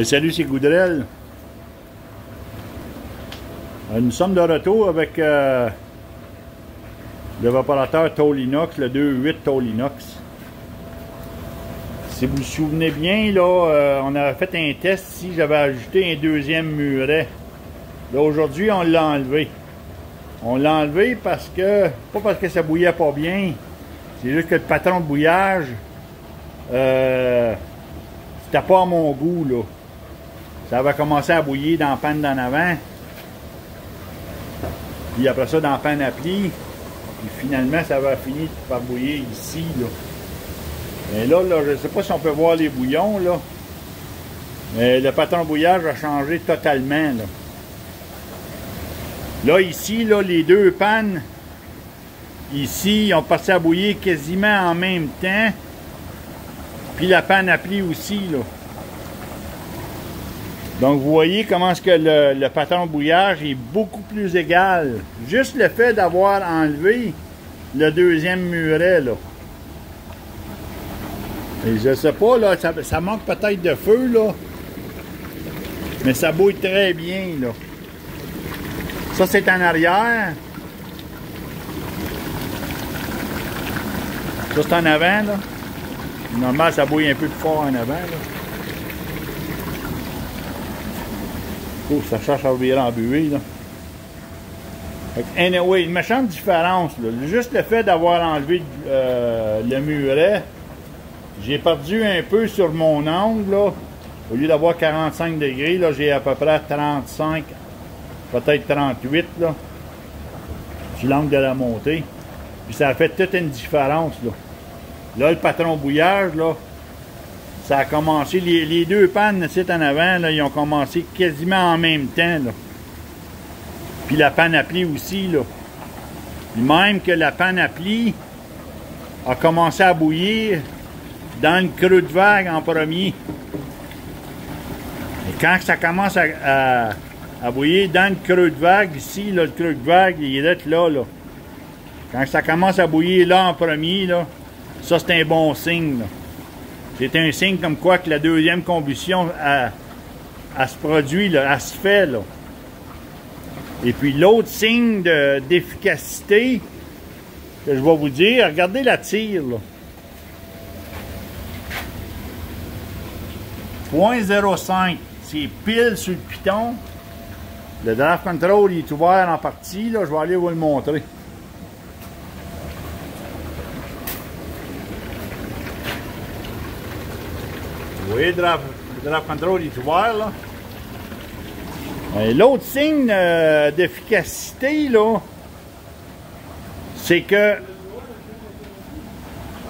Salut, c'est Goudrel. Nous sommes de retour avec l'évaporateur Tolinox, le 2.8 Tolinox. Si vous vous souvenez bien, là, on avait fait un test ici, j'avais ajouté un deuxième muret. Là, aujourd'hui, on l'a enlevé. On l'a enlevé parce que, pas parce que ça bouillait pas bien, c'est juste que le patron de bouillage, c'était pas à mon goût, là. Ça avait commencé à bouillir dans la panne d'en avant. Puis après ça, dans la panne à pli. Puis finalement, ça avait fini par bouillir ici, là. Mais là, je ne sais pas si on peut voir les bouillons, là. Mais le patron de bouillage a changé totalement, là. Là, ici, là, les deux pannes, ici, ils ont passé à bouillir quasiment en même temps. Puis la panne à pli aussi, là. Donc, vous voyez comment est-ce que le patron de bouillage est beaucoup plus égal. Juste le fait d'avoir enlevé le deuxième muret, là. Et je sais pas, là, ça manque peut-être de feu, là. Mais ça bouille très bien, là. Ça, c'est en arrière. Ça, c'est en avant, là. Normalement, ça bouille un peu plus fort en avant, là. Oh, ça cherche à virer en buée, là. Anyway, une méchante différence, là. Juste le fait d'avoir enlevé le muret, j'ai perdu un peu sur mon angle, là. Au lieu d'avoir 45 degrés, là, j'ai à peu près 35, peut-être 38, là, sur l'angle de la montée. Puis ça a fait toute une différence, là. Là, le patron bouillage, là, ça a commencé, les deux pannes ici en avant, là, ils ont commencé quasiment en même temps, là. Puis la panne à pli aussi, là. Puis même que la panne à pli a commencé à bouillir dans le creux de vague en premier. Et quand ça commence à bouillir dans le creux de vague, ici, là, le creux de vague, il est là, là. Quand ça commence à bouillir là en premier, là, ça c'est un bon signe, là. C'est un signe comme quoi que la deuxième combustion, elle se produit, là, elle se fait, là. Et puis l'autre signe d'efficacité que je vais vous dire, regardez la tire, là. 0.05, c'est pile sur le piton. Le draft control il est ouvert en partie, là, je vais aller vous le montrer. Vous voyez, le draft control est ouvert, là. L'autre signe d'efficacité, là, c'est que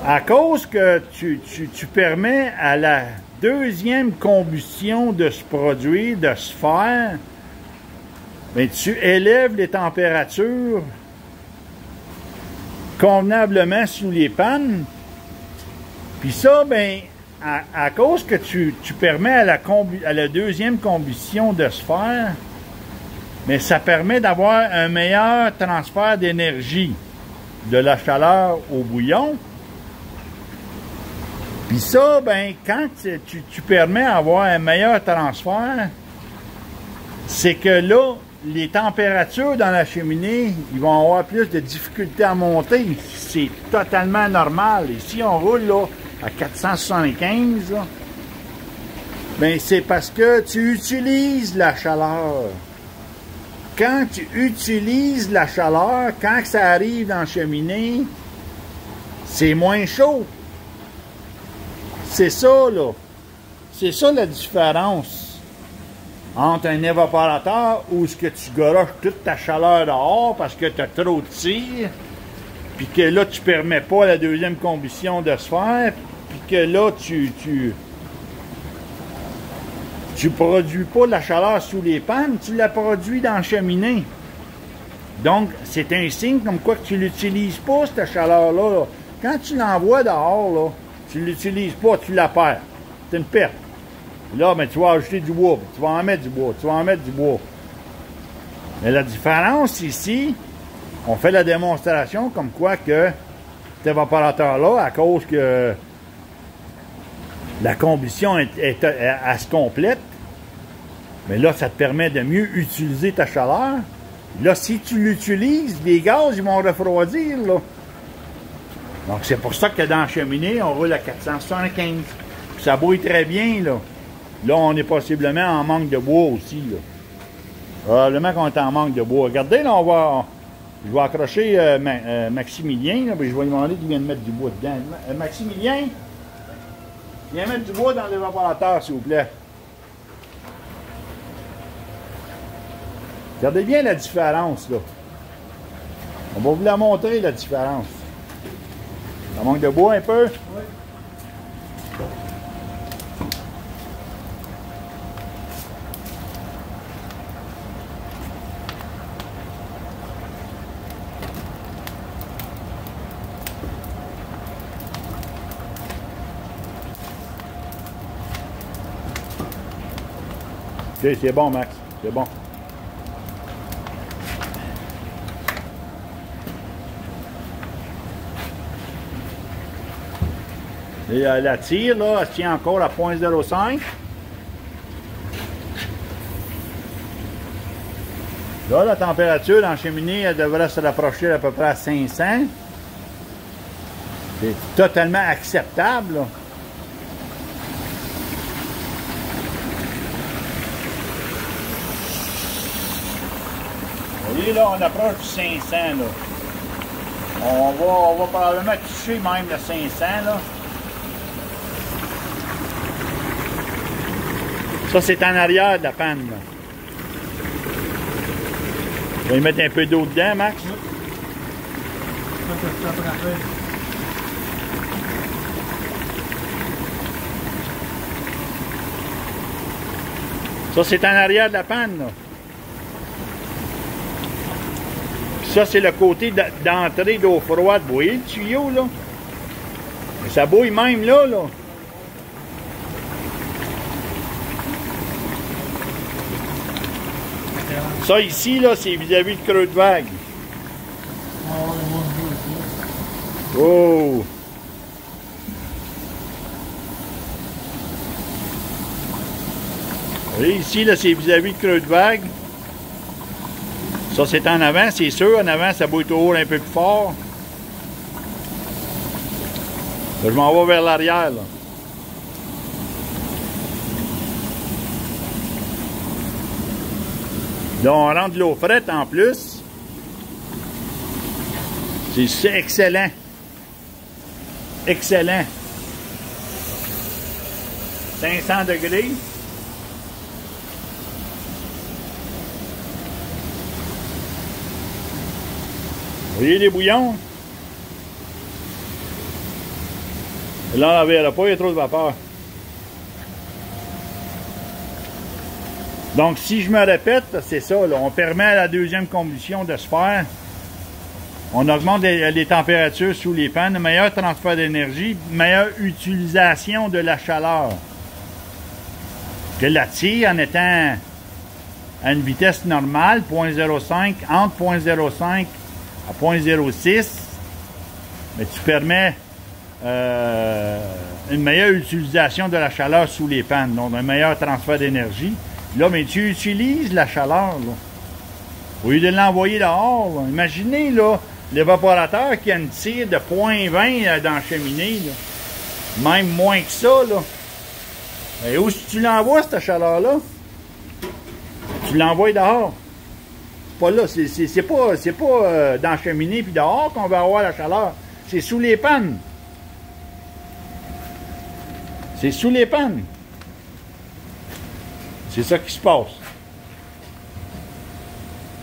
à cause que tu permets à la deuxième combustion de se produire, de se faire, bien, tu élèves les températures convenablement sous les pannes. Puis ça, bien, à cause que tu permets à la deuxième combustion de se faire, mais ça permet d'avoir un meilleur transfert d'énergie de la chaleur au bouillon. Puis ça, ben, quand tu permets d'avoir un meilleur transfert, c'est que là, les températures dans la cheminée, ils vont avoir plus de difficultés à monter. C'est totalement normal. Et si on roule là, à 475, là, ben, c'est parce que tu utilises la chaleur. Quand tu utilises la chaleur, quand ça arrive dans la cheminée, c'est moins chaud. C'est ça, là. C'est ça la différence entre un évaporateur où ce que tu garoches toute ta chaleur dehors parce que tu as trop de tir, puis que là, tu permets pas à la deuxième combustion de se faire, puis que là, tu produis pas la chaleur sous les pannes, tu la produis dans la cheminée. Donc, c'est un signe comme quoi que tu l'utilises pas, cette chaleur-là, là. Quand tu l'envoies dehors, là, tu l'utilises pas, tu la perds. C'est une perte. Là, ben, tu vas ajouter du bois, tu vas en mettre du bois, tu vas en mettre du bois. Mais la différence ici, on fait la démonstration comme quoi que cet évaporateur-là, à cause que la combustion elle se complète, Mais là, ça te permet de mieux utiliser ta chaleur. Là, si tu l'utilises, les gaz, ils vont refroidir, là. Donc, c'est pour ça que dans la cheminée, on roule à 475. Puis ça bouille très bien, là. Là, on est possiblement en manque de bois aussi, là. Probablement qu'on est en manque de bois. Regardez, là, je vais accrocher Maximilien, là, puis je vais lui demander qu'il vienne mettre du bois dedans. Maximilien, viens mettre du bois dans l'évaporateur, s'il vous plaît. Regardez bien la différence, là. On va vous la montrer, la différence. Ça manque de bois un peu? Oui. OK, c'est bon, Max. C'est bon. Et la tire, là, elle tient encore à 0.05. Là, la température dans la cheminée, elle devrait se rapprocher à peu près à 500. C'est totalement acceptable, là. Vous voyez, là, on approche du 500, là. On va probablement toucher même le 500, là. Ça, c'est en arrière de la panne, là. On va y mettre un peu d'eau dedans, Max. Oui. Ça, c'est en arrière de la panne, là. Puis ça, c'est le côté d'entrée d'eau froide. Vous voyez le tuyau, là? Mais ça bouille même là, là. Ça ici, là, c'est vis-à-vis le creux de vague. Oh! Et ici, là, c'est vis-à-vis le creux de vague. Ça, c'est en avant, c'est sûr. En avant, ça bouille toujours un peu plus fort. Là, je m'en vais vers l'arrière, là. Là, on rentre de l'eau frette en plus. C'est excellent. Excellent. 500 degrés. Vous voyez les bouillons? Là, on n'en pas, il y a trop de vapeur. Donc, si je me répète, c'est ça, là, on permet à la deuxième combustion de se faire. On augmente les températures sous les pannes, meilleur transfert d'énergie, meilleure utilisation de la chaleur. Que la tire en étant à une vitesse normale, 0.05, entre 0.05 à 0.06, mais tu permets une meilleure utilisation de la chaleur sous les pannes, donc un meilleur transfert d'énergie. Là, mais tu utilises la chaleur, là. Au lieu de l'envoyer dehors, là. Imaginez, là, l'évaporateur qui a une tire de 0.20 dans la cheminée, là. Même moins que ça, là. Et où si tu l'envoies, cette chaleur-là? Tu l'envoies dehors. Pas là, c'est pas dans la cheminée puis dehors qu'on va avoir la chaleur. C'est sous les pannes. C'est sous les pannes. C'est ça qui se passe.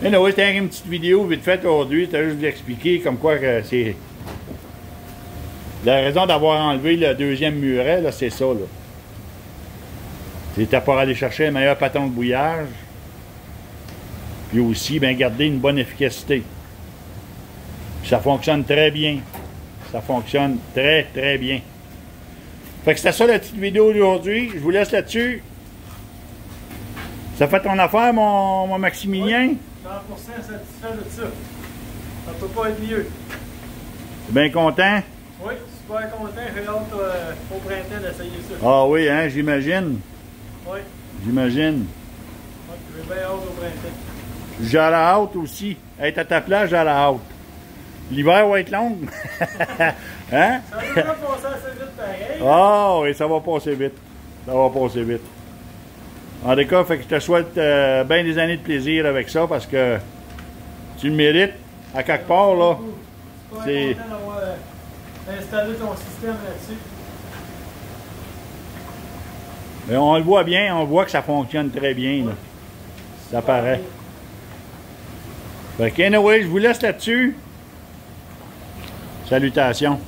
Mais là, c'était une petite vidéo vite faite aujourd'hui. T'as juste expliqué comme quoi que c'est... La raison d'avoir enlevé le deuxième muret, là, c'est ça, là. C'était pour aller chercher un meilleur patron de bouillage. Puis aussi, bien, garder une bonne efficacité. Puis ça fonctionne très bien. Ça fonctionne très, très bien. Fait que c'était ça la petite vidéo d'aujourd'hui. Je vous laisse là-dessus. Ça fait ton affaire, mon Maximilien? Oui, 100% satisfait de ça. Ça peut pas être mieux. T'es bien content? Oui, super content. J'ai hâte au printemps d'essayer ça. Ah oui, hein, j'imagine. Oui. J'imagine. J'ai bien hâte au printemps. J'ai la hâte aussi. Être à ta place, j'ai la hâte. L'hiver va être long. Hein? Ça va déjà passer assez vite pareil. Ah oui, ça va passer vite. Ça va passer vite. En tout cas, fait que je te souhaite bien des années de plaisir avec ça parce que tu le mérites. À quelque part, là. C'est content d'avoir installé ton système là-dessus. Mais on le voit bien, on voit que ça fonctionne très bien. Là. Ça paraît. Fait que, anyway, je vous laisse là-dessus. Salutations.